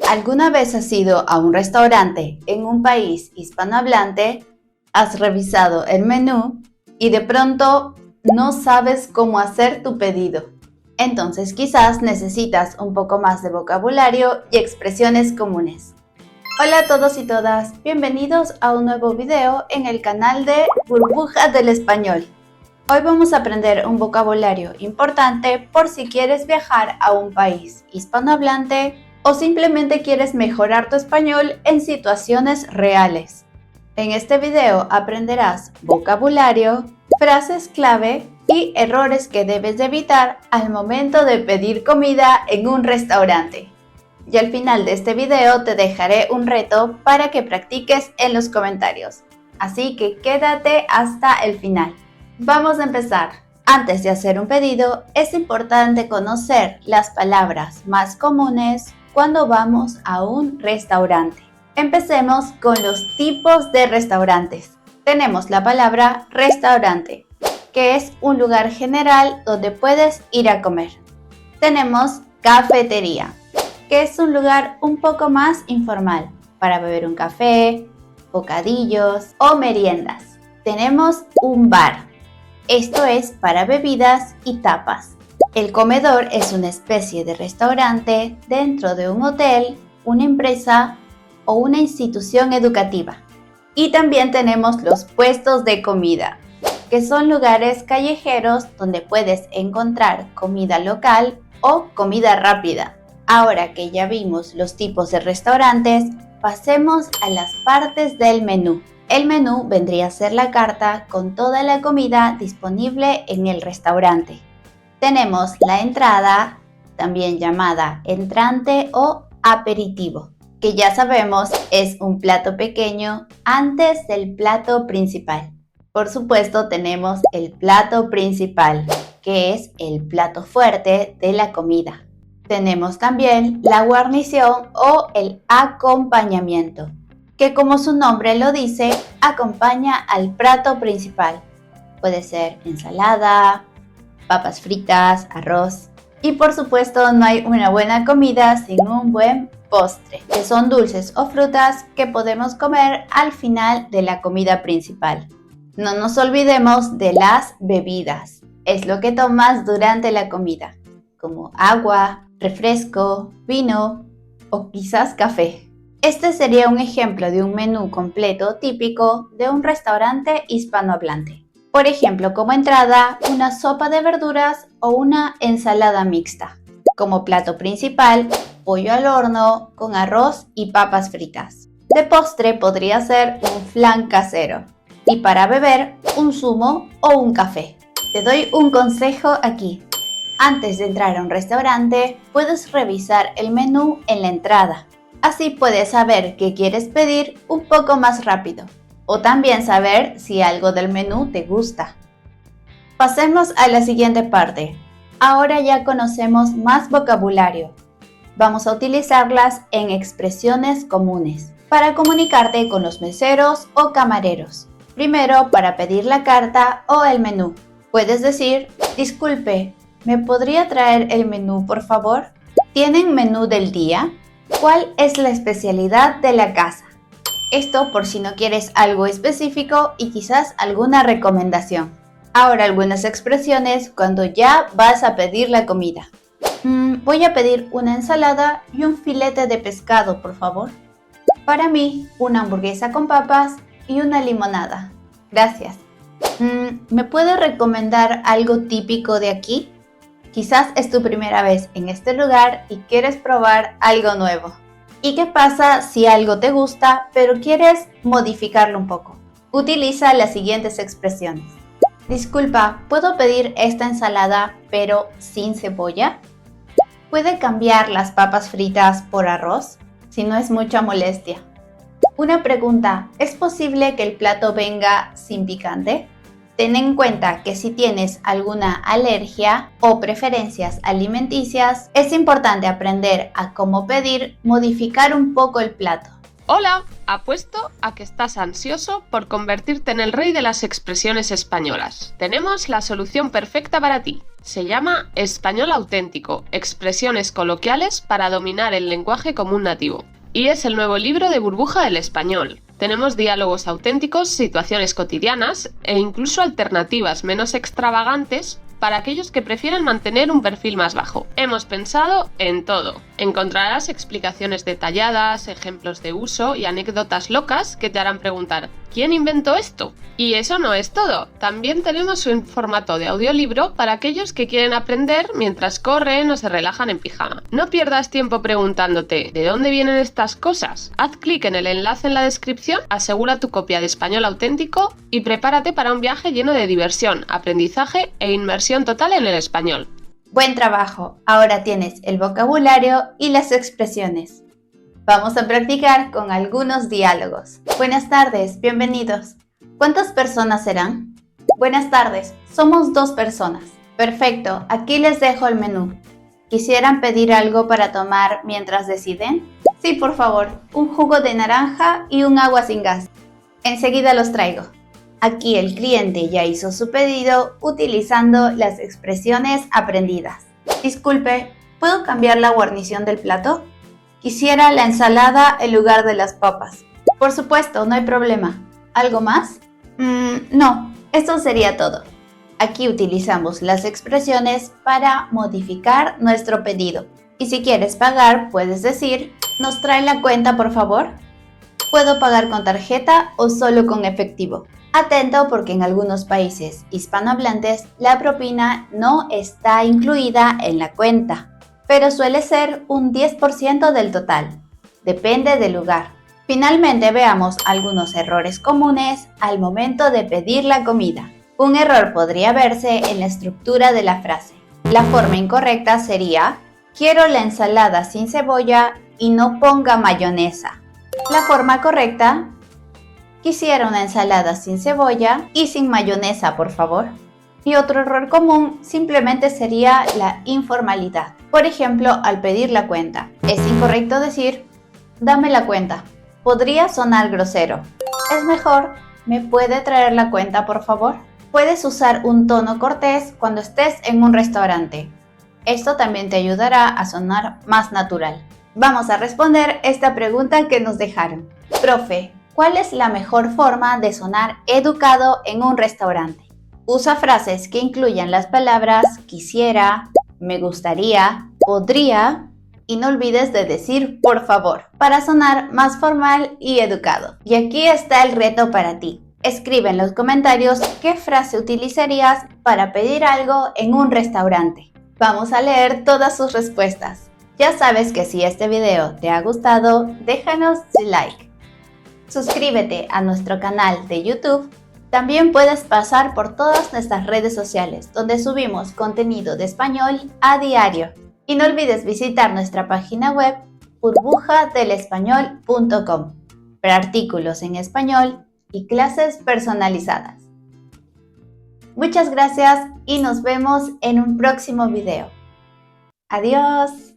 ¿Alguna vez has ido a un restaurante en un país hispanohablante, has revisado el menú y de pronto no sabes cómo hacer tu pedido? Entonces quizás necesitas un poco más de vocabulario y expresiones comunes. Hola a todos y todas, bienvenidos a un nuevo video en el canal de Burbujas del Español. Hoy vamos a aprender un vocabulario importante por si quieres viajar a un país hispanohablante o simplemente quieres mejorar tu español en situaciones reales. En este video aprenderás vocabulario, frases clave y errores que debes de evitar al momento de pedir comida en un restaurante. Y al final de este video te dejaré un reto para que practiques en los comentarios. Así que quédate hasta el final. Vamos a empezar. Antes de hacer un pedido, es importante conocer las palabras más comunes cuando vamos a un restaurante. Empecemos con los tipos de restaurantes. Tenemos la palabra restaurante, que es un lugar general donde puedes ir a comer. Tenemos cafetería, que es un lugar un poco más informal para beber un café, bocadillos o meriendas. Tenemos un bar. Esto es para bebidas y tapas. El comedor es una especie de restaurante dentro de un hotel, una empresa o una institución educativa. Y también tenemos los puestos de comida, que son lugares callejeros donde puedes encontrar comida local o comida rápida. Ahora que ya vimos los tipos de restaurantes, pasemos a las partes del menú. El menú vendría a ser la carta con toda la comida disponible en el restaurante. Tenemos la entrada, también llamada entrante o aperitivo, que ya sabemos es un plato pequeño antes del plato principal. Por supuesto tenemos el plato principal, que es el plato fuerte de la comida. Tenemos también la guarnición o el acompañamiento, que como su nombre lo dice, acompaña al plato principal. Puede ser ensalada, papas fritas, arroz. Y por supuesto no hay una buena comida sin un buen postre, que son dulces o frutas que podemos comer al final de la comida principal. No nos olvidemos de las bebidas. Es lo que tomas durante la comida, como agua, refresco, vino o quizás café. Este sería un ejemplo de un menú completo típico de un restaurante hispanohablante. Por ejemplo, como entrada, una sopa de verduras o una ensalada mixta. Como plato principal, pollo al horno con arroz y papas fritas. De postre podría ser un flan casero. Y para beber, un zumo o un café. Te doy un consejo aquí. Antes de entrar a un restaurante, puedes revisar el menú en la entrada. Así puedes saber qué quieres pedir un poco más rápido. O también saber si algo del menú te gusta. Pasemos a la siguiente parte. Ahora ya conocemos más vocabulario. Vamos a utilizarlas en expresiones comunes para comunicarte con los meseros o camareros. Primero, para pedir la carta o el menú. Puedes decir, disculpe, ¿me podría traer el menú, por favor? ¿Tienen menú del día? ¿Cuál es la especialidad de la casa? Esto por si no quieres algo específico y quizás alguna recomendación. Ahora algunas expresiones cuando ya vas a pedir la comida. Voy a pedir una ensalada y un filete de pescado, por favor. Para mí, una hamburguesa con papas y una limonada. Gracias. ¿Me puede recomendar algo típico de aquí? Quizás es tu primera vez en este lugar y quieres probar algo nuevo. ¿Y qué pasa si algo te gusta pero quieres modificarlo un poco? Utiliza las siguientes expresiones. Disculpa, ¿puedo pedir esta ensalada pero sin cebolla? ¿Puede cambiar las papas fritas por arroz? Si no es mucha molestia. Una pregunta, ¿es posible que el plato venga sin picante? Ten en cuenta que si tienes alguna alergia o preferencias alimenticias, es importante aprender a cómo pedir, modificar un poco el plato. Hola, apuesto a que estás ansioso por convertirte en el rey de las expresiones españolas. Tenemos la solución perfecta para ti. Se llama Español Auténtico, expresiones coloquiales para dominar el lenguaje como un nativo. Y es el nuevo libro de Burbuja del Español. Tenemos diálogos auténticos, situaciones cotidianas e incluso alternativas menos extravagantes para aquellos que prefieren mantener un perfil más bajo. Hemos pensado en todo. Encontrarás explicaciones detalladas, ejemplos de uso y anécdotas locas que te harán preguntar ¿quién inventó esto? Y eso no es todo. También tenemos un formato de audiolibro para aquellos que quieren aprender mientras corren o se relajan en pijama. No pierdas tiempo preguntándote ¿de dónde vienen estas cosas? Haz clic en el enlace en la descripción, asegura tu copia de Español Auténtico y prepárate para un viaje lleno de diversión, aprendizaje e inmersión total en el español. Buen trabajo, ahora tienes el vocabulario y las expresiones. Vamos a practicar con algunos diálogos. Buenas tardes, bienvenidos. ¿Cuántas personas serán? Buenas tardes, somos 2 personas. Perfecto, aquí les dejo el menú. ¿Quisieran pedir algo para tomar mientras deciden? Sí, por favor, un jugo de naranja y un agua sin gas. Enseguida los traigo. Aquí el cliente ya hizo su pedido utilizando las expresiones aprendidas. Disculpe, ¿puedo cambiar la guarnición del plato? Quisiera la ensalada en lugar de las papas. Por supuesto, no hay problema. ¿Algo más? No, eso sería todo. Aquí utilizamos las expresiones para modificar nuestro pedido. Y si quieres pagar, puedes decir, ¿nos trae la cuenta, por favor? ¿Puedo pagar con tarjeta o solo con efectivo? Atento porque en algunos países hispanohablantes la propina no está incluida en la cuenta, pero suele ser un 10% del total. Depende del lugar. Finalmente veamos algunos errores comunes al momento de pedir la comida. Un error podría verse en la estructura de la frase. La forma incorrecta sería, quiero la ensalada sin cebolla y no ponga mayonesa. La forma correcta, quisiera una ensalada sin cebolla y sin mayonesa, por favor. Y otro error común simplemente sería la informalidad. Por ejemplo, al pedir la cuenta, es incorrecto decir, dame la cuenta. Podría sonar grosero. Es mejor, ¿me puede traer la cuenta, por favor? Puedes usar un tono cortés cuando estés en un restaurante. Esto también te ayudará a sonar más natural. Vamos a responder esta pregunta que nos dejaron. Profe, ¿cuál es la mejor forma de sonar educado en un restaurante? Usa frases que incluyan las palabras quisiera, me gustaría, podría y no olvides de decir por favor para sonar más formal y educado. Y aquí está el reto para ti. Escribe en los comentarios qué frase utilizarías para pedir algo en un restaurante. Vamos a leer todas sus respuestas. Ya sabes que si este video te ha gustado, déjanos tu like. Suscríbete a nuestro canal de YouTube. También puedes pasar por todas nuestras redes sociales, donde subimos contenido de español a diario. Y no olvides visitar nuestra página web burbujadelespañol.com para artículos en español y clases personalizadas. Muchas gracias y nos vemos en un próximo video. Adiós.